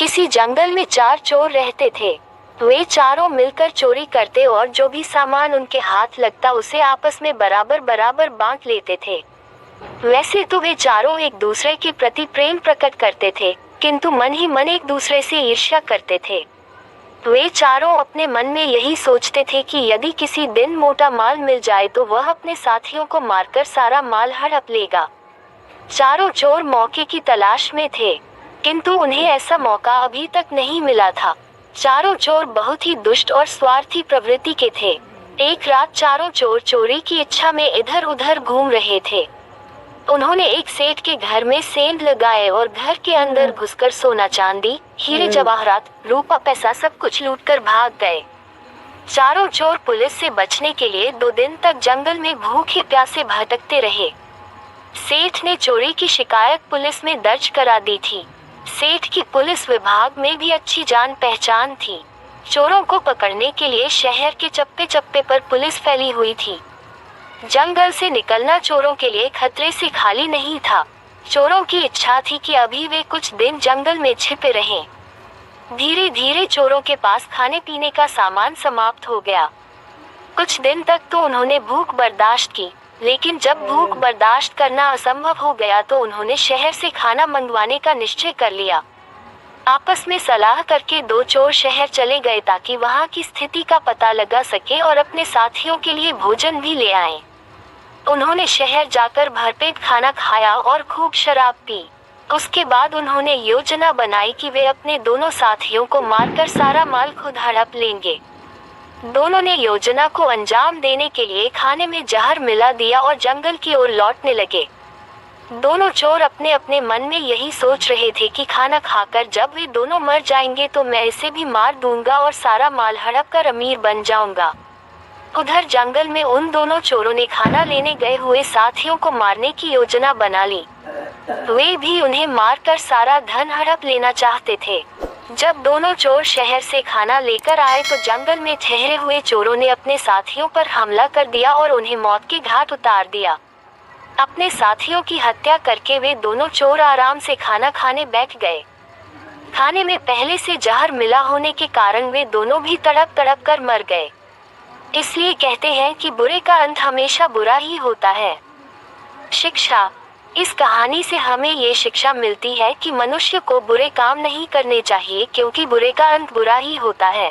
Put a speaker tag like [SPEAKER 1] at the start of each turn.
[SPEAKER 1] किसी जंगल में 4 चोर रहते थे। वे चारों मिलकर चोरी करते और जो भी सामान उनके हाथ लगता उसे आपस में बराबर बराबर बांट लेते थे। वैसे तो वे चारों एक दूसरे के प्रति प्रेम प्रकट करते थे, किंतु मन ही मन एक दूसरे से ईर्ष्या करते थे। वे चारों अपने मन में यही सोचते थे कि यदि किसी दिन मोटा माल मिल जाए तो वह अपने साथियों को मारकर सारा माल हड़प लेगा। चारों चोर मौके की तलाश में थे, किंतु उन्हें ऐसा मौका अभी तक नहीं मिला था। चारों चोर बहुत ही दुष्ट और स्वार्थी प्रवृत्ति के थे। एक रात चारों चोर चोरी की इच्छा में इधर उधर घूम रहे थे। उन्होंने एक सेठ के घर में सेंध लगाए और घर के अंदर घुसकर सोना चांदी, हीरे जवाहरात, रूपा पैसा सब कुछ लूटकर भाग गए। चारों चोर पुलिस से बचने के लिए 2 दिन तक जंगल में भूखे प्यासे भटकते रहे। सेठ ने चोरी की शिकायत पुलिस में दर्ज करा दी थी। सेठ की पुलिस विभाग में भी अच्छी जान पहचान थी। चोरों को पकड़ने के लिए शहर के चप्पे चप्पे पर पुलिस फैली हुई थी। जंगल से निकलना चोरों के लिए खतरे से खाली नहीं था। चोरों की इच्छा थी कि अभी वे कुछ दिन जंगल में छिपे रहें। धीरे धीरे चोरों के पास खाने पीने का सामान समाप्त हो गया। कुछ दिन तक तो उन्होंने भूख बर्दाश्त की, लेकिन जब भूख बर्दाश्त करना असंभव हो गया तो उन्होंने शहर से खाना मंगवाने का निश्चय कर लिया। आपस में सलाह करके 2 चोर शहर चले गए ताकि वहां की स्थिति का पता लगा सके और अपने साथियों के लिए भोजन भी ले आए। उन्होंने शहर जाकर भरपेट खाना खाया और खूब शराब पी। उसके बाद उन्होंने योजना बनाई कि वे अपने दोनों साथियों को मारकर सारा माल खुद हड़प लेंगे। दोनों ने योजना को अंजाम देने के लिए खाने में जहर मिला दिया और जंगल की ओर लौटने लगे। दोनों चोर अपने अपने मन में यही सोच रहे थे कि खाना खाकर जब वे दोनों मर जाएंगे तो मैं इसे भी मार दूंगा और सारा माल हड़प कर अमीर बन जाऊंगा। उधर जंगल में उन दोनों चोरों ने खाना लेने गए हुए साथियों को मारने की योजना बना ली। वे भी उन्हें मारकर सारा धन हड़प लेना चाहते थे। जब दोनों चोर शहर से खाना लेकर आए तो जंगल में ठहरे हुए चोरों ने अपने साथियों पर हमला कर दिया और उन्हें मौत के घाट उतार दिया। अपने साथियों की हत्या करके वे दोनों चोर आराम से खाना खाने बैठ गए। खाने में पहले से जहर मिला होने के कारण वे दोनों भी तड़प तड़प कर मर गए। इसलिए कहते हैं कि बुरे का अंत हमेशा बुरा ही होता है। शिक्षा। इस कहानी से हमें ये शिक्षा मिलती है कि मनुष्य को बुरे काम नहीं करने चाहिए, क्योंकि बुरे का अंत बुरा ही होता है।